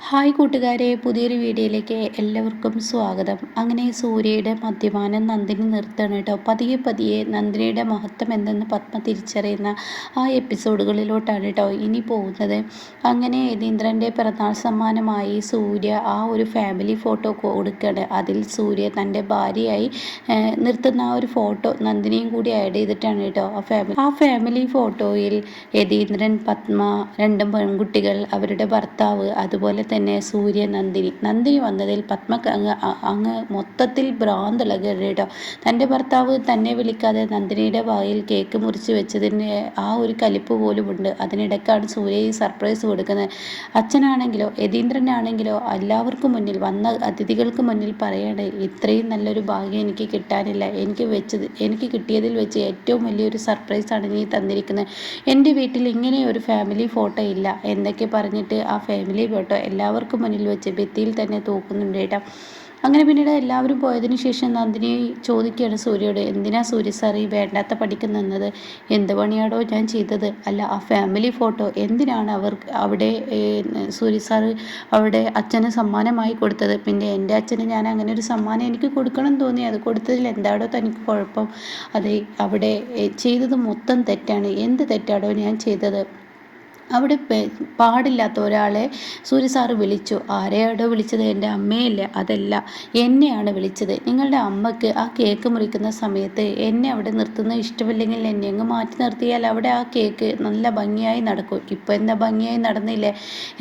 Hi കൂട്ടുകാരെ, പുതിയൊരു വീഡിയോയിലേക്ക് എല്ലാവർക്കും സ്വാഗതം. അങ്ങനെ സൂര്യയുടെ മദ്യപാനം നന്ദിനി നിർത്തണം കേട്ടോ. പതിയെ പതിയെ നന്ദിനിയുടെ മഹത്വം എന്തെന്ന് പത്മ തിരിച്ചറിയുന്ന ആ എപ്പിസോഡുകളിലോട്ടാണ് കേട്ടോ ഇനി പോകുന്നത്. അങ്ങനെ യതീന്ദ്രൻ്റെ പിറന്നാൾ സമ്മാനമായി സൂര്യ ആ ഒരു ഫാമിലി ഫോട്ടോ കൊടുക്കുകയാണ്. അതിൽ സൂര്യ തൻ്റെ ഭാര്യയായി നിർത്തുന്ന ആ ഒരു ഫോട്ടോ നന്ദിനിയും കൂടി ആഡ് ചെയ്തിട്ടാണ് കേട്ടോ ആ ഫാമിലി ഫോട്ടോയിൽ യതീന്ദ്രൻ, പത്മ, രണ്ടും പെൺകുട്ടികൾ, അവരുടെ ഭർത്താവ്, അതുപോലെ തന്നെ സൂര്യ, നന്ദിനി വന്നതിൽ പത്മക്ക് അങ്ങ് മൊത്തത്തിൽ ഭ്രാന്തിളകി കേട്ടോ. തൻ്റെ ഭർത്താവ് തന്നെ വിളിക്കാതെ നന്ദിനിയുടെ വായിൽ കേക്ക് മുറിച്ച് വെച്ചതിന് ആ ഒരു കലിപ്പ് പോലും ഉണ്ട്. അതിനിടയ്ക്കാണ് സൂര്യ ഈ സർപ്രൈസ് കൊടുക്കുന്നത്. അച്ഛനാണെങ്കിലോ യതീന്ദ്രനാണെങ്കിലോ എല്ലാവർക്കും മുന്നിൽ, വന്ന അതിഥികൾക്ക് മുന്നിൽ പറയാണ്, ഇത്രയും നല്ലൊരു ഭാഗ്യം എനിക്ക് കിട്ടാനില്ല. എനിക്ക് കിട്ടിയതിൽ വെച്ച് ഏറ്റവും വലിയൊരു സർപ്രൈസാണ് നീ തന്നിരിക്കുന്നത്. എൻ്റെ വീട്ടിൽ ഇങ്ങനെ ഒരു ഫാമിലി ഫോട്ടോ ഇല്ല എന്നൊക്കെ പറഞ്ഞിട്ട് ആ ഫാമിലി ഫോട്ടോ എല്ലാവർക്കും മുന്നിൽ വെച്ച് ഭിത്തിയിൽ തന്നെ തൂക്കുന്നുണ്ട് കേട്ടോ. അങ്ങനെ പിന്നീട് എല്ലാവരും പോയതിനു ശേഷം നന്ദിനി ചോദിക്കുകയാണ് സൂര്യയോട്, എന്തിനാ സൂര്യ സാർ ഈ വേണ്ടാത്ത പഠിക്ക് നിന്നത്? എന്ത് പണിയാടോ ഞാൻ ചെയ്തത്? അല്ല, ആ ഫാമിലി ഫോട്ടോ എന്തിനാണ് അവിടെ സൂര്യ സാർ അവിടെ അച്ഛന് സമ്മാനമായി കൊടുത്തത്? പിന്നെ എൻ്റെ അച്ഛന് ഞാൻ അങ്ങനെ ഒരു സമ്മാനം എനിക്ക് കൊടുക്കണം തോന്നി, അത് കൊടുത്തതിൽ എന്താടോ തനിക്ക് കുഴപ്പം? അതെ, അവിടെ ചെയ്തത് മൊത്തം തെറ്റാണ്. എന്ത് തെറ്റാടോ ഞാൻ ചെയ്തത്? അവിടെ പാടില്ലാത്ത ഒരാളെ സൂര്യ സാറ് വിളിച്ചു. ആരെയാടോ വിളിച്ചത്? എൻ്റെ അമ്മയല്ലേ? അതല്ല, എന്നെയാണ് വിളിച്ചത്. നിങ്ങളുടെ അമ്മയ്ക്ക് ആ കേക്ക് മുറിക്കുന്ന സമയത്ത് എന്നെ അവിടെ നിർത്തുന്നത് ഇഷ്ടമില്ലെങ്കിൽ എന്നെ അങ്ങ് മാറ്റി നിർത്തിയാൽ അവിടെ ആ കേക്ക് നല്ല ഭംഗിയായി നടക്കും. ഇപ്പോൾ എന്താ ഭംഗിയായി നടന്നില്ലേ?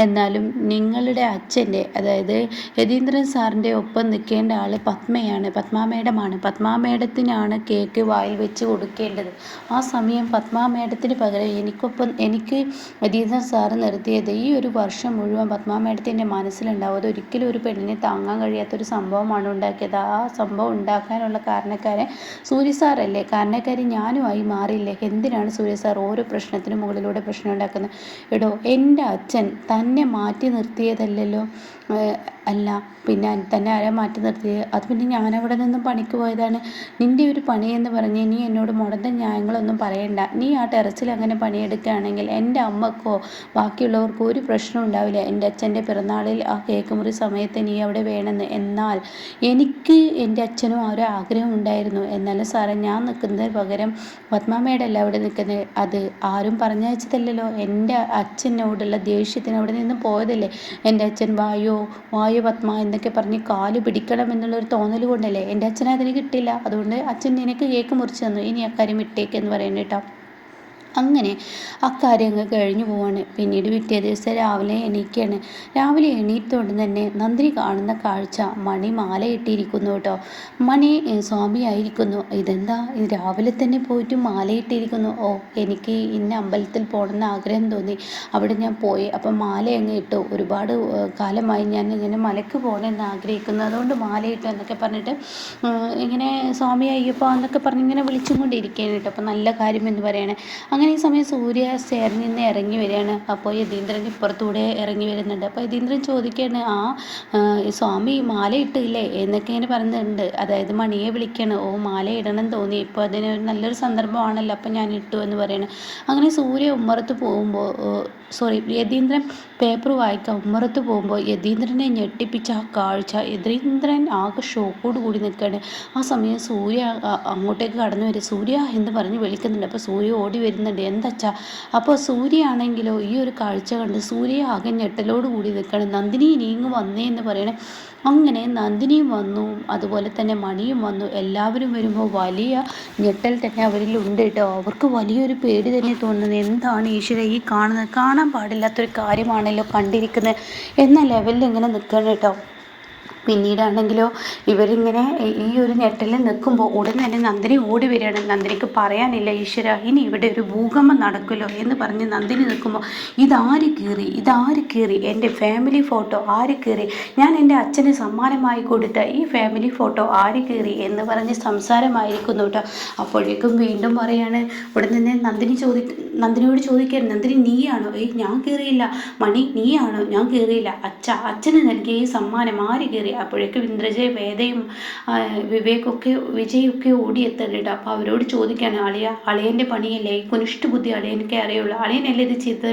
എന്നാലും നിങ്ങളുടെ അച്ഛൻ്റെ, അതായത് യതീന്ദ്രൻ സാറിൻ്റെ ഒപ്പം നിൽക്കേണ്ട ആൾ പത്മയാണ്, പത്മാ മേഡമാണ്. പത്മാ മേഡത്തിനാണ് കേക്ക് വായിൽ വെച്ച് കൊടുക്കേണ്ടത്. ആ സമയം പത്മാ മേഡത്തിന് പകരം എനിക്ക് യതീന്ദ്രൻ സാറ് നിർത്തിയത് ഈ ഒരു വർഷം മുഴുവൻ പത്മാ മേഡത്തിൻ്റെ മനസ്സിലുണ്ടാവും. അത് ഒരിക്കലും ഒരു പെണ്ണിനെ താങ്ങാൻ കഴിയാത്തൊരു സംഭവമാണ് ഉണ്ടാക്കിയത്. ആ സംഭവം ഉണ്ടാക്കാനുള്ള കാരണക്കാരൻ സൂര്യ സാറല്ലേ? കാരണക്കാരി ഞാനുമായി മാറിയില്ലേ? എന്തിനാണ് സൂര്യ സാർ ഓരോ പ്രശ്നത്തിനും മുകളിലൂടെ പ്രശ്നം ഉണ്ടാക്കുന്നത്? എടോ, എൻ്റെ അച്ഛൻ തന്നെ മാറ്റി നിർത്തിയതല്ലല്ലോ. അല്ല, പിന്നെ തന്നെ ആരാ മാറ്റി നിർത്തിയത്? അത് പിന്നെ ഞാനവിടെ നിന്നും പണിക്ക് പോയതാണ്. നിൻ്റെ ഒരു പണിയെന്ന് പറഞ്ഞ് നീ എന്നോട് മുടന്ത ന്യായങ്ങളൊന്നും പറയണ്ട. നീ ആ ടെറസിൽ അങ്ങനെ പണിയെടുക്കുകയാണെങ്കിൽ എൻ്റെ അമ്മക്കോ ബാക്കിയുള്ളവർക്കോ ഒരു പ്രശ്നം ഉണ്ടാവില്ല. എൻ്റെ അച്ഛൻ്റെ പിറന്നാളിൽ ആ കേക്ക് മുറി സമയത്ത് നീ അവിടെ വേണമെന്ന്. എന്നാൽ എനിക്ക് എൻ്റെ അച്ഛനും ആ ഒരു ആഗ്രഹം ഉണ്ടായിരുന്നു. എന്നാലും സാറേ, ഞാൻ നിൽക്കുന്നതിന് പകരം പത്മാ മേഡല്ല അവിടെ നിൽക്കുന്നത്. അത് ആരും പറഞ്ഞയച്ചതല്ലല്ലോ. എൻ്റെ അച്ഛനോടുള്ള ദേഷ്യത്തിന് അവിടെ നിന്ന് പോയതല്ലേ. എൻ്റെ അച്ഛൻ വായോ പത്മ എന്നൊക്കെ പറഞ്ഞ് കാല് പിടിക്കണം എന്നുള്ളൊരു തോന്നൽ കൊണ്ടല്ലേ. എൻ്റെ അച്ഛനെ അതിന് കിട്ടില്ല. അതുകൊണ്ട് അച്ഛൻ നിനക്ക് കേക്ക് മുറിച്ച് തന്നു. ഇനി അക്കാര്യം വിട്ടേക്കെന്ന് പറയുന്നത് കേട്ടോ. അങ്ങനെ അക്കാര്യങ്ങൾ കഴിഞ്ഞു പോവാണ്. പിന്നീട് പിറ്റേ ദിവസം രാവിലെ എണീക്കുകയാണ്. രാവിലെ എണീറ്റോണ്ട് തന്നെ നന്ദിനി കാണുന്ന കാഴ്ച, മണി മാലയിട്ടിരിക്കുന്നു കേട്ടോ. മണി സ്വാമിയായിരിക്കുന്നു. ഇതെന്താ രാവിലെ തന്നെ പോയിട്ട് മാലയിട്ടിരിക്കുന്നു? ഓ, എനിക്ക് ഇന്ന അമ്പലത്തിൽ പോകണമെന്ന് ആഗ്രഹം തോന്നി, അവിടെ ഞാൻ പോയി. അപ്പം മാല അങ്ങ് ഇട്ടു. ഒരുപാട് കാലമായി ഞാൻ ഇങ്ങനെ മലയ്ക്ക് പോകണമെന്ന് ആഗ്രഹിക്കുന്നു, അതുകൊണ്ട് മാലയിട്ടു എന്നൊക്കെ പറഞ്ഞിട്ട് ഇങ്ങനെ സ്വാമി അയ്യപ്പ എന്നൊക്കെ പറഞ്ഞ് ഇങ്ങനെ വിളിച്ചും കൊണ്ടിരിക്കുകയാണ് കേട്ടോ. അപ്പം നല്ല കാര്യം എന്ന് പറയണേ. അങ്ങനെ ഈ സമയം സൂര്യ സ്റ്റെയറിൽ നിന്ന് ഇറങ്ങി വരികയാണ്. അപ്പോൾ യതീന്ദ്രൻ ഇപ്പുറത്തൂടെ ഇറങ്ങി വരുന്നുണ്ട്. അപ്പോൾ യതീന്ദ്രൻ ചോദിക്കുകയാണ്, സ്വാമി മാല ഇട്ടില്ലേ എന്നൊക്കെ ഇങ്ങനെ പറയുന്നുണ്ട്. അതായത് മണിയെ വിളിക്കുകയാണ്. ഓ, മാല ഇടണം തോന്നി, ഇപ്പോൾ അതിന് നല്ലൊരു സന്ദർഭമാണല്ലോ, അപ്പം ഞാൻ ഇട്ടു എന്ന് പറയണം. അങ്ങനെ സൂര്യ ഉമ്മറത്ത് പോകുമ്പോൾ യതീന്ദ്രൻ പേപ്പർ വായിക്കാൻ ഉമ്മറത്ത് പോകുമ്പോൾ യതീന്ദ്രനെ ഞെട്ടിപ്പിച്ച ആ കാഴ്ച, യതീന്ദ്രൻ ആകെ ഷോക്കോട് കൂടി നിൽക്കുകയാണ്. ആ സമയം സൂര്യ അങ്ങോട്ടേക്ക് കടന്നു വരും. സൂര്യ എന്ന് പറഞ്ഞ് വിളിക്കുന്നുണ്ട്. അപ്പോൾ സൂര്യ ഓടി വരുന്നുണ്ട്. എന്താച്ചാ? അപ്പോൾ സൂര്യ ആണെങ്കിലോ ഈ ഒരു കാഴ്ച കണ്ട് സൂര്യ ആകെ ഞെട്ടലോട് കൂടി നിൽക്കണം. നന്ദിനി നീങ്ങ് വന്നേ എന്ന് പറയണേ. അങ്ങനെ നന്ദിനിയും വന്നു, അതുപോലെ തന്നെ മണിയും വന്നു. എല്ലാവരും വരുമ്പോൾ വലിയ ഞെട്ടൽ തന്നെ അവരിൽ ഉണ്ട് കേട്ടോ. അവർക്ക് വലിയൊരു പേടി തന്നെ തോന്നുന്നത്. എന്താണ് ഈശ്വര ഈ കാണുന്നത്? കാണാൻ പാടില്ലാത്തൊരു കാര്യമാണല്ലോ കണ്ടിരിക്കുന്നത് എന്ന ലെവലിൽ ഇങ്ങനെ നിൽക്കണം കേട്ടോ. പിന്നീടാണെങ്കിലോ ഇവരിങ്ങനെ ഈ ഒരു ഞെട്ടലിൽ നിൽക്കുമ്പോൾ ഉടൻ തന്നെ നന്ദിനി ഓടി വരികയാണ്. നന്ദിനിക്ക് പറയാനില്ല, ഈശ്വര ഇനി ഇവിടെ ഒരു ഭൂകമ്പം നടക്കുമല്ലോ എന്ന് പറഞ്ഞ് നന്ദിനി നിൽക്കുമ്പോൾ ഇതാര് കീറി എൻ്റെ ഫാമിലി ഫോട്ടോ ആര് കീറി? ഞാൻ എൻ്റെ അച്ഛന് സമ്മാനമായി കൊടുത്ത ഈ ഫാമിലി ഫോട്ടോ ആര് കീറി എന്ന് പറഞ്ഞ് സംസാരമായിരിക്കുന്നു കേട്ടോ. അപ്പോഴേക്കും വീണ്ടും പറയാണ്, ഉടൻ തന്നെ നന്ദിനിയോട് ചോദിക്കുകയാണ്, നന്ദിനി നീയാണോ? ഞാൻ കീറിയില്ല. മണി നീയാണോ? ഞാൻ കീറിയില്ല. അച്ഛന് നൽകിയ ഈ സമ്മാനം ആര് കീറി? അപ്പോഴേക്കും ഇന്ദ്രജയ, വേദയും വിജയൊക്കെ ഓടിയെത്തരുത്. അപ്പോൾ അവരോട് ചോദിക്കുകയാണ്, അളിയൻ്റെ പണിയല്ലേ, കുനിഷ്ഠ ബുദ്ധി അളിയനൊക്കെ അറിയുള്ളൂ, അളിയനല്ലേ ഇത് ചെയ്തത്?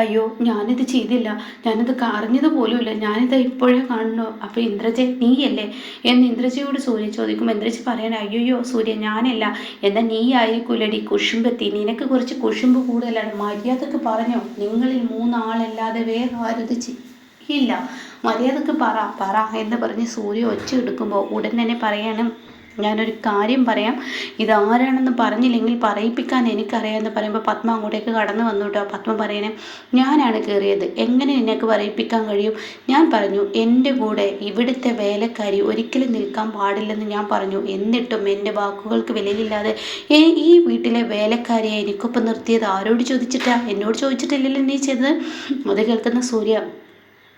അയ്യോ ഞാനിത് ചെയ്തില്ല, ഞാനിത് അറിഞ്ഞത് പോലുമില്ല, ഞാനിത് ഇപ്പോഴേ കാണുന്നു. അപ്പോൾ ഇന്ദ്രജ നീയല്ലേ എന്ന് ഇന്ദ്രജയോട് സൂര്യ ചോദിക്കുമ്പോൾ ഇന്ദ്രജ പറയാൻ, അയ്യോ സൂര്യ ഞാനല്ല, എന്നാൽ നീ ആയിരിക്കൂലടി കുശുമ്പെത്തി, നിനക്ക് കുറച്ച് കുശുമ്പ് കൂടുതലാണ്, മര്യാദക്ക് പറഞ്ഞോ, നിങ്ങളിൽ മൂന്നാളല്ലാതെ വേറെ ആരും ഇത് ചെയ്യില്ല, മര്യാദക്ക് പറ എന്ന് പറഞ്ഞ് സൂര്യ ഒച്ച എടുക്കുമ്പോൾ ഉടൻ തന്നെ പറയണം, ഞാനൊരു കാര്യം പറയാം, ഇതാരാണെന്ന് പറഞ്ഞില്ലെങ്കിൽ പറയിപ്പിക്കാൻ എനിക്കറിയാമെന്ന് പറയുമ്പോൾ പത്മ അങ്ങോട്ടേക്ക് കടന്നു വന്നു കേട്ടോ. പത്മ പറയണേ, ഞാനാണ് കയറിയത്, എങ്ങനെ നിനക്ക് പറയിപ്പിക്കാൻ കഴിയും? ഞാൻ പറഞ്ഞു എൻ്റെ കൂടെ ഇവിടുത്തെ വേലക്കാരി ഒരിക്കലും നിൽക്കാൻ പാടില്ലെന്ന് ഞാൻ പറഞ്ഞു, എന്നിട്ടും എൻ്റെ വാക്കുകൾക്ക് വിലയില്ലാതെ ഈ വീട്ടിലെ വേലക്കാരിയെ എനിക്കൊപ്പം നിർത്തിയത് ആരോട് ചോദിച്ചിട്ടാ? എന്നോട് ചോദിച്ചിട്ടില്ലല്ലോ നീ ചെയ്തത്. അത് കേൾക്കുന്ന സൂര്യ,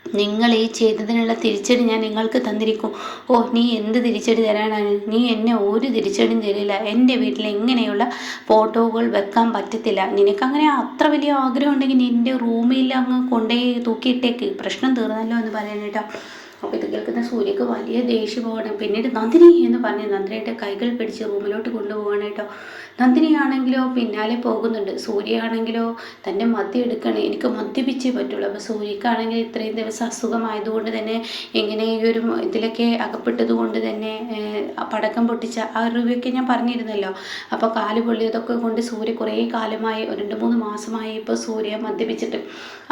നിങ്ങൾ ഈ ചെയ്തതിനുള്ള തിരിച്ചടി ഞാൻ നിങ്ങൾക്ക് തന്നിരിക്കും. ഓ നീ എന്ത് തിരിച്ചടി തരാനാണ്? നീ എന്നെ ഒരു തിരിച്ചടിയും തരില്ല. എൻ്റെ വീട്ടിൽ ഇങ്ങനെയുള്ള ഫോട്ടോകൾ വെക്കാൻ പറ്റത്തില്ല. നിനക്കങ്ങനെ അത്ര വലിയ ആഗ്രഹം ഉണ്ടെങ്കിൽ നിൻ്റെ റൂമിൽ അങ്ങ് കൊണ്ടുപോയി തൂക്കിയിട്ടേക്ക്, പ്രശ്നം തീർന്നല്ലോ എന്ന് പറയാനേട്ടോ. അപ്പോൾ ഇത് കേൾക്കുന്ന സൂര്യക്ക് വലിയ ദേഷ്യമാണ്. പിന്നീട് നന്ദിനി എന്ന് പറഞ്ഞ് നന്ദിനിയുടെ കൈകൾ പിടിച്ച് റൂമിലോട്ട് കൊണ്ടുപോവാണ് കേട്ടോ. നന്ദിനിയാണെങ്കിലോ പിന്നാലെ പോകുന്നുണ്ട്. സൂര്യയാണെങ്കിലോ തന്നെ മദ്യം എടുക്കണം, എനിക്ക് മദ്യപിച്ചേ പറ്റുള്ളൂ. അപ്പോൾ സൂര്യക്കാണെങ്കിൽ ഇത്രയും ദിവസം അസുഖമായതുകൊണ്ട് തന്നെ ഇങ്ങനെ ഈ ഒരു ഇതിലൊക്കെ അകപ്പെട്ടത് കൊണ്ട് തന്നെ പടക്കം പൊട്ടിച്ച ആ റിവ്യൂക്കെ ഞാൻ പറഞ്ഞിരുന്നല്ലോ. അപ്പോൾ കാല് പൊള്ളിയതൊക്കെ കൊണ്ട് സൂര്യ കുറേ കാലമായി, 2-3 മാസമായി ഇപ്പോൾ സൂര്യ മദ്യപിച്ചിട്ട്.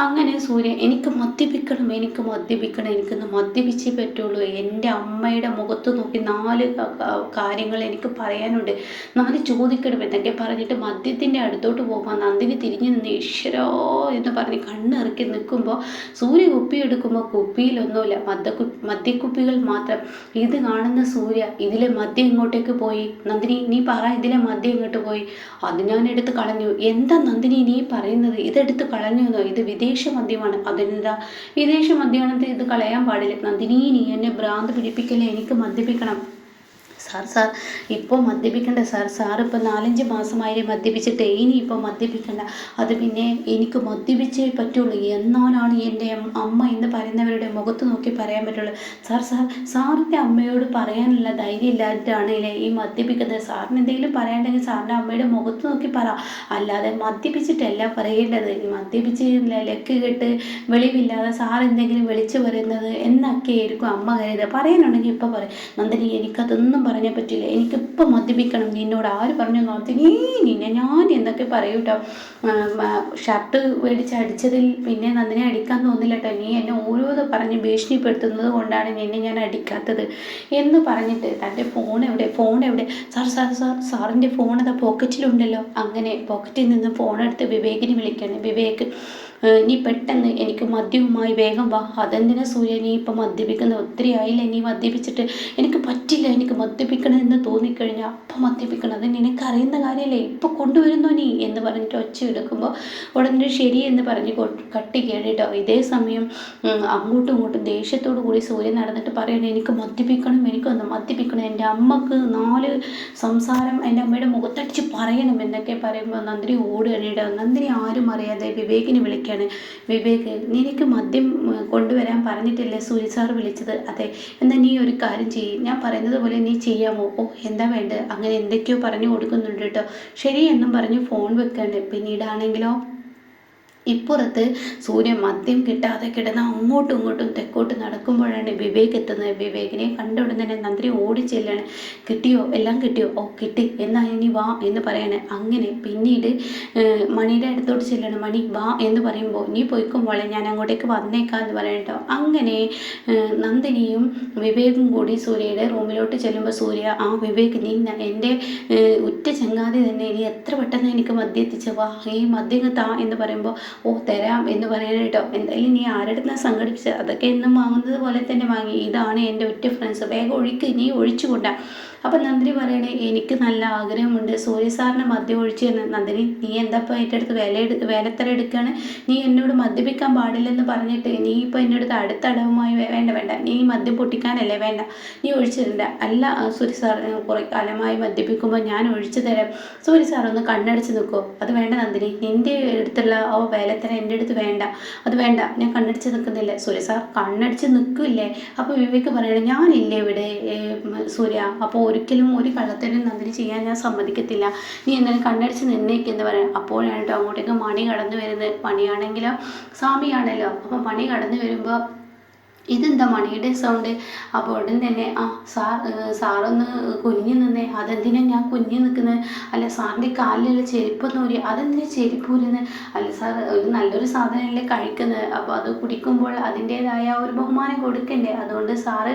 അങ്ങനെ സൂര്യ എനിക്ക് മദ്യപിക്കണം, എനിക്കൊന്ന് മദ്യപിച്ചേ പറ്റുള്ളൂ. എൻ്റെ അമ്മയുടെ മുഖത്ത് നോക്കി 4 കാര്യങ്ങൾ എനിക്ക് പറയാനുണ്ട്, 4 ചോദിക്കണം എന്നൊക്കെ പറഞ്ഞിട്ട് മദ്യത്തിൻ്റെ അടുത്തോട്ട് പോകുമ്പോൾ നന്ദിനി തിരിഞ്ഞു നിന്ന് ഈശ്വരോ എന്ന് പറഞ്ഞ് കണ്ണിറക്കി നിൽക്കുമ്പോൾ സൂര്യ കുപ്പിയെടുക്കുമ്പോൾ കുപ്പിയിലൊന്നുമില്ല, മദ്യക്കുപ്പികൾ മാത്രം. ഇത് കാണുന്ന സൂര്യ, ഇതിലെ മദ്യം ഇങ്ങോട്ടേക്ക് പോയി? നന്ദിനി നീ പറ, ഇതിലെ മദ്യം ഇങ്ങോട്ട് പോയി? അത് ഞാൻ എടുത്ത് കളഞ്ഞു. എന്താ നന്ദിനി നീ പറയുന്നത്? ഇതെടുത്ത് കളഞ്ഞു എന്നോ? ഇത് വിദേശ മദ്യമാണ്. അതെന്താ വിദേശ മദ്യമാണെന്ന് ഇത് കളയാൻ പാടില്ല. നന്ദിനി നീ എന്നെ ഭ്രാന്ത് പിടിപ്പിക്കല്ലേ, എനിക്ക് മദ്യപിക്കണം. സാർ ഇപ്പോൾ മദ്യപിക്കണ്ട സാർ ഇപ്പോൾ 4-5 മാസമായി മദ്യപിച്ചിട്ട്, ഇനിയിപ്പോൾ മദ്യപിക്കണ്ട. അത് പിന്നെ എനിക്ക് മദ്യപിച്ചേ പറ്റുള്ളൂ, എന്നാലാണ് എൻ്റെ അമ്മ എന്ന് പറയുന്നവരുടെ മുഖത്ത് നോക്കി പറയാൻ പറ്റുള്ളൂ. സാറിൻ്റെ അമ്മയോട് പറയാനുള്ള ധൈര്യം ഇല്ലാതിട്ടാണല്ലേ ഈ മദ്യപിക്കുന്നത്. സാറിന് എന്തെങ്കിലും പറയാണ്ടെങ്കിൽ സാറിൻ്റെ അമ്മയുടെ മുഖത്ത് നോക്കി പറ, അല്ലാതെ മദ്യപിച്ചിട്ടല്ല പറയേണ്ടത്. ഈ മദ്യപിച്ച് ലക്ക് കെട്ട് വെളിവില്ലാതെ സാർ എന്തെങ്കിലും വിളിച്ചു പറയുന്നത് എന്നൊക്കെ ആയിരിക്കും അമ്മ കരുതുക. പറയാനുണ്ടെങ്കിൽ ഇപ്പോൾ പറയും, നന്ദിനി എനിക്കതൊന്നും പറയാൻ പറ്റില്ല, എനിക്കിപ്പോൾ മദ്യപിക്കണം. നിന്നോട് ആര് പറഞ്ഞു നന്ദിനി നിന്നെ ഞാൻ എന്നൊക്കെ പറയൂ കേട്ടോ. ഷർട്ട് മേടിച്ച് അടിച്ചതിൽ പിന്നെ നന്ദിനെ അടിക്കാൻ തോന്നില്ല കേട്ടോ. നീ എന്നെ ഓരോന്ന് പറഞ്ഞ് ഭീഷണിപ്പെടുത്തുന്നത് കൊണ്ടാണ് നിന്നെ ഞാൻ അടിക്കാത്തത് എന്ന് പറഞ്ഞിട്ട് തൻ്റെ ഫോൺ എവിടെ സാറിൻ്റെ ഫോൺ അതാ പോക്കറ്റിലുണ്ടല്ലോ. അങ്ങനെ പോക്കറ്റിൽ നിന്ന് ഫോണെടുത്ത് വിവേകിനെ വിളിക്കണം. വിവേക് നീ പെട്ടെന്ന് എനിക്ക് മദ്യവുമായി വേഗം വാ. അതെന്തിനാ സൂര്യ നീ ഇപ്പം മദ്യപിക്കുന്നത്? ഒത്തിരി ആയില്ലേ നീ മദ്യപിച്ചിട്ട്? എനിക്ക് പറ്റില്ല, എനിക്ക് മദ്യപിക്കണമെന്ന് തോന്നിക്കഴിഞ്ഞാൽ അപ്പം മദ്യപിക്കണം, അത് നിനക്കറിയുന്ന കാര്യമല്ലേ, ഇപ്പം കൊണ്ടുവരുന്നോ നീ എന്ന് പറഞ്ഞിട്ട് ഒച്ച എടുക്കുമ്പോൾ ഉടനെ ശരി എന്ന് പറഞ്ഞ് കട്ടി കേട്ടോ. ഇതേ സമയം അങ്ങോട്ടും ഇങ്ങോട്ടും ദേഷ്യത്തോടു കൂടി സൂര്യ നടന്നിട്ട് പറയണം, എനിക്ക് മദ്യപിക്കണം, എനിക്കൊന്ന് മദ്യപിക്കണം, എൻ്റെ അമ്മക്ക് 4 സംസാരം എൻ്റെ അമ്മയുടെ മുഖത്തടിച്ച് പറയണം എന്നൊക്കെ പറയുമ്പോൾ നന്ദിനി ഓടുകയാണ്. നന്ദിനി ആരും അറിയാതെ വിവേകിനെ വിളിക്കും. വിവേക് നിനക്ക് മദ്യം കൊണ്ടുവരാൻ പറഞ്ഞിട്ടില്ലേ സൂര്യ സാർ വിളിച്ചത്? അതെ, എന്നാൽ നീ ഒരു കാര്യം ചെയ്യും, ഞാൻ പറയുന്നത് പോലെ നീ ചെയ്യാമോ? ഓ എന്താ വേണ്ടത്? അങ്ങനെ എന്തൊക്കെയോ പറഞ്ഞു കൊടുക്കുന്നുണ്ട് കേട്ടോ. ശരി എന്നും പറഞ്ഞ് ഫോൺ വെക്കണ്ടേ. പിന്നീടാണെങ്കിലോ ഇപ്പുറത്ത് സൂര്യ മദ്യം കിട്ടാതെ കിടന്ന് അങ്ങോട്ടും ഇങ്ങോട്ടും തെക്കോട്ട് നടക്കുമ്പോഴാണ് വിവേക് എത്തുന്നത്. വിവേകിനെ കണ്ട ഉടൻ തന്നെ നന്ദിനി ഓടിച്ചെല്ലാണ്. കിട്ടിയോ? എല്ലാം കിട്ടിയോ? ഓ കിട്ടി, എന്നാൽ ഇനി വാ എന്ന് പറയണേ. അങ്ങനെ പിന്നീട് മണിയുടെ അടുത്തോട്ട് ചെല്ലണം. മണി വാ എന്ന് പറയുമ്പോൾ നീ പോയിക്കുമ്പോളെ ഞാൻ അങ്ങോട്ടേക്ക് വന്നേക്കാം എന്ന് പറയട്ടോ. അങ്ങനെ നന്ദിനിയും വിവേകും കൂടി സൂര്യയുടെ റൂമിലോട്ട് ചെല്ലുമ്പോൾ സൂര്യ, ആ വിവേക് നീ എൻ്റെ ഉറ്റ ചങ്ങാതി തന്നെ, ഇനി എത്ര പെട്ടെന്ന് എനിക്ക് മദ്യം എത്തിച്ച, വാ ഈ മദ്യം താ എന്ന് പറയുമ്പോൾ ഓ തരാം എന്ന് പറയണം കേട്ടോ. എന്തായാലും നീ ആരെടുത്താണ് സംഘടിപ്പിച്ചത്? അതൊക്കെ എന്നും വാങ്ങുന്നത് പോലെ തന്നെ വാങ്ങി, ഇതാണ് എൻ്റെ ഒറ്റ ഫ്രണ്ട്സ്, വേഗം ഒഴിക്ക്, നീ ഒഴിച്ചു കൊണ്ടാ. അപ്പം നന്ദിനി പറയണേ, എനിക്ക് നല്ല ആഗ്രഹമുണ്ട് സൂര്യ സാറിന് മദ്യം ഒഴിച്ചു തന്നെ. നന്ദിനി നീ എന്താ ഇപ്പോൾ എൻ്റെ അടുത്ത് വേലത്തര എടുക്കുകയാണ്? നീ എന്നോട് മദ്യപിക്കാൻ പാടില്ലെന്ന് പറഞ്ഞിട്ട് നീ ഇപ്പോൾ എൻ്റെ അടുത്ത് അടുത്ത അടവുമായി വേണ്ട, നീ മദ്യം പൊട്ടിക്കാനല്ലേ, വേണ്ട നീ ഒഴിച്ചു തരണ്ട. അല്ല സൂര്യ സാർ കുറേ കാലമായി മദ്യപിക്കുമ്പോൾ ഞാൻ ഒഴിച്ചു തരാം. സൂര്യ സാർ ഒന്ന് കണ്ണടച്ച് നിൽക്കുമോ? അത് വേണ്ട നന്ദിനി, നിൻ്റെ അടുത്തുള്ള വേലത്തരം എൻ്റെ അടുത്ത് വേണ്ട, അത് വേണ്ട, ഞാൻ കണ്ണടിച്ച് നിൽക്കുന്നില്ല. സൂര്യ സാർ കണ്ണടിച്ച് നിൽക്കില്ലേ? അപ്പോൾ വിവേക് പറയണേ ഞാനില്ലേ ഇവിടെ സൂര്യ, അപ്പോൾ ഒരിക്കലും ഒരു കള്ളത്തരം നന്ദിനി ചെയ്യാൻ ഞാൻ സമ്മതിക്കത്തില്ല, നീ എന്തിനും കണ്ണടിച്ച് നിന്നേക്കെന്ന് പറയാം. അപ്പോഴാണ് കേട്ടോ അങ്ങോട്ടേക്ക് മണി കടന്നു വരുന്നത്. മണിയാണെങ്കിലോ സ്വാമിയാണല്ലോ. അപ്പോൾ മണി കടന്നു വരുമ്പോൾ ഇതെന്താ മണിയുടെ സൗണ്ട്? അപ്പോൾ ഉടൻ തന്നെ സാറൊന്ന് കുനിഞ്ഞു നിന്നേ. അതെന്തിനാ ഞാൻ കുനിഞ്ഞു നിൽക്കുന്നത്? അല്ല സാറിൻ്റെ കാലിലുള്ള ചെരുപ്പൊന്നും ഊരി, അതെന്തിനാ ചെരുപ്പ് ഊരുന്നത്? അല്ല സാർ ഒരു നല്ലൊരു സാധനമല്ലേ കഴിക്കുന്നത്, അപ്പോൾ അത് കുടിക്കുമ്പോൾ അതിൻ്റേതായ ഒരു ബഹുമാനം കൊടുക്കണ്ടേ, അതുകൊണ്ട് സാറ്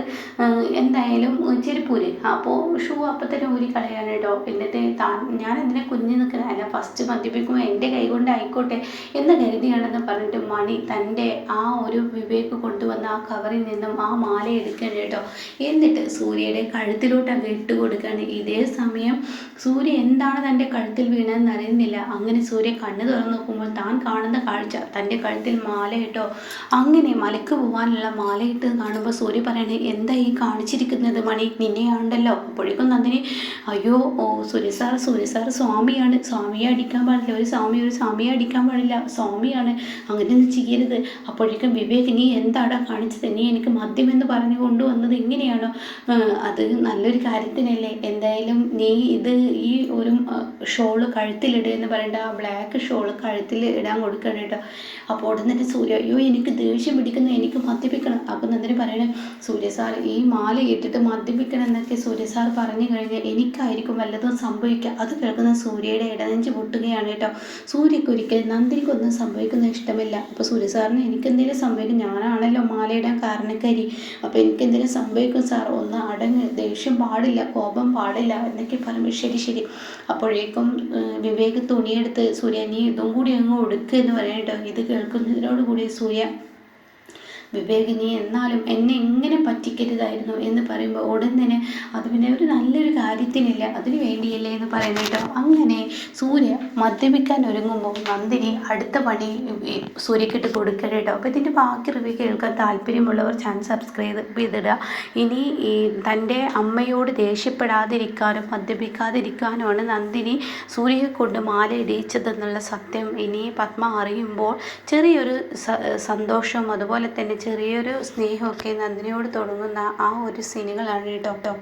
എന്തായാലും ചെരുപ്പൂര്. അപ്പോൾ ഷൂ അപ്പം തന്നെ ഊരി കളയാണ് കേട്ടോ. എന്നിട്ട് ഞാൻ എന്തിനാ കുഞ്ഞു നിൽക്കുന്നത്? അല്ല ഫസ്റ്റ് മദ്യപിക്കുമ്പോൾ എൻ്റെ കൈ കൊണ്ട് ആയിക്കോട്ടെ എന്ന് കരുതിയാണെന്ന് പറഞ്ഞിട്ട് മണി തൻ്റെ ആ ഒരു വിവേക് കൊണ്ടുവന്ന ആ കവറിൽ നിന്നും ആ മാല എടുക്കണം കേട്ടോ. എന്നിട്ട് സൂര്യയുടെ കഴുത്തിലോട്ട് അങ്ങ് ഇട്ട് കൊടുക്കുകയാണ്. ഇതേ സമയം സൂര്യ എന്താണ് തൻ്റെ കഴുത്തിൽ വീണതെന്ന് അറിയുന്നില്ല. അങ്ങനെ സൂര്യ കണ്ണ് തുറന്ന് നോക്കുമ്പോൾ താൻ കാണുന്ന കാഴ്ച തൻ്റെ കഴുത്തിൽ മാല ഇട്ടോ. അങ്ങനെ മലക്ക് പോകാനുള്ള മാല ഇട്ട് കാണുമ്പോൾ സൂര്യ പറയണേ എന്താ ഈ കാണിച്ചിരിക്കുന്നത് മണി, നിന്നെയാണ്ടല്ലോ. അപ്പോഴേക്കും നന്ദിനി അയ്യോ സൂര്യ സാർ സ്വാമിയാണ്, സ്വാമിയെ അടിക്കാൻ പാടില്ല, ഒരു സ്വാമിയെ അടിക്കാൻ പാടില്ല, സ്വാമിയാണ്, അങ്ങനെയൊന്നും ചെയ്യരുത്. അപ്പോഴേക്കും വിവേക് നീ എന്താടാ കാണിച്ചത്, നീ എനിക്ക് മദ്യമെന്ന് പറഞ്ഞു കൊണ്ടുവന്നത് ഇങ്ങനെയാണോ? അത് നല്ലൊരു കാര്യത്തിനല്ലേ, എന്തായാലും നീ ഇത് ഈ ഒരു ഷോള് കഴുത്തിലിടുക എന്ന് പറയേണ്ട, ആ ബ്ലാക്ക് ഷോള് കഴുത്തിൽ ഇടാൻ കൊടുക്കണം കേട്ടോ. അപ്പോൾ ഉടനെ സൂര്യ അയ്യോ എനിക്ക് ദേഷ്യം പിടിക്കുന്നു, എനിക്ക് മദ്യപിക്കണം. അപ്പോൾ നന്ദിനി പറയണേ സൂര്യ സാർ ഈ മാല ഇട്ടിട്ട് മദ്യപിക്കണം എന്നൊക്കെ സൂര്യ സാർ പറഞ്ഞു കഴിഞ്ഞാൽ എനിക്കായിരിക്കും വല്ലതും സംഭവിക്കുക. അത് കേൾക്കുന്ന സൂര്യയുടെ ഇടനെഞ്ച് പൊട്ടുകയാണ് കേട്ടോ. സൂര്യക്ക് ഒരിക്കലും നന്ദിനിക്കൊന്നും സംഭവിക്കുന്ന ഇഷ്ടമില്ല. അപ്പോൾ സൂര്യ സാറിന് എനിക്കെന്തെങ്കിലും സംഭവിക്കും, ഞാനാണല്ലോ മാലയിടാൻ കാരണക്കാരി, അപ്പോൾ എനിക്കെന്തെങ്കിലും സംഭവിക്കും സാർ, ഒന്ന് അടങ്ങ്, ദേഷ്യം പാടില്ല, കോപം പാടില്ല എന്നൊക്കെ പറയുമ്പോൾ ശരി. അപ്പോഴേക്കും വിവേക് തുണിയെടുത്ത് സൂര്യ നീ ഇതും കൂടി അങ്ങ് ഒടുക്കുക എന്ന് പറയട്ടോ. ഇത് കേൾക്കുന്നതിനോടുകൂടി സൂര്യ വിവേക് നീ എന്നാലും എന്നെ എങ്ങനെ പറ്റിക്കരുതായിരുന്നു എന്ന് പറയുമ്പോൾ ഉടൻ തന്നെ അത് പിന്നെ ഒരു നല്ലൊരു കാര്യത്തിനില്ല, അതിന് വേണ്ടിയല്ലേ എന്ന് പറയുന്നത് കേട്ടോ. അങ്ങനെ സൂര്യ മദ്യപിക്കാൻ ഒരുങ്ങുമ്പോൾ നന്ദിനി അടുത്ത പണി സൂര്യക്കിട്ട് കൊടുക്കുക കേട്ടോ. അപ്പോൾ ഇതിൻ്റെ ബാക്കി റിവ്യൂ കേൾക്കാൻ താല്പര്യമുള്ളവർ ചാനൽ സബ്സ്ക്രൈബ് ചെയ്തിടുക. ഇനി തൻ്റെ അമ്മയോട് ദേഷ്യപ്പെടാതിരിക്കാനും മദ്യപിക്കാതിരിക്കാനുമാണ് നന്ദിനി സൂര്യയെ കൊണ്ട് മാല ഇടിയിച്ചതെന്നുള്ള സത്യം ഇനി പത്മ അറിയുമ്പോൾ ചെറിയൊരു സന്തോഷം അതുപോലെ തന്നെ ചെറിയൊരു സ്നേഹമൊക്കെ നന്ദിനിയോട് തുടങ്ങുന്ന ആ ഒരു സീനുകളാണ് കേട്ടോ.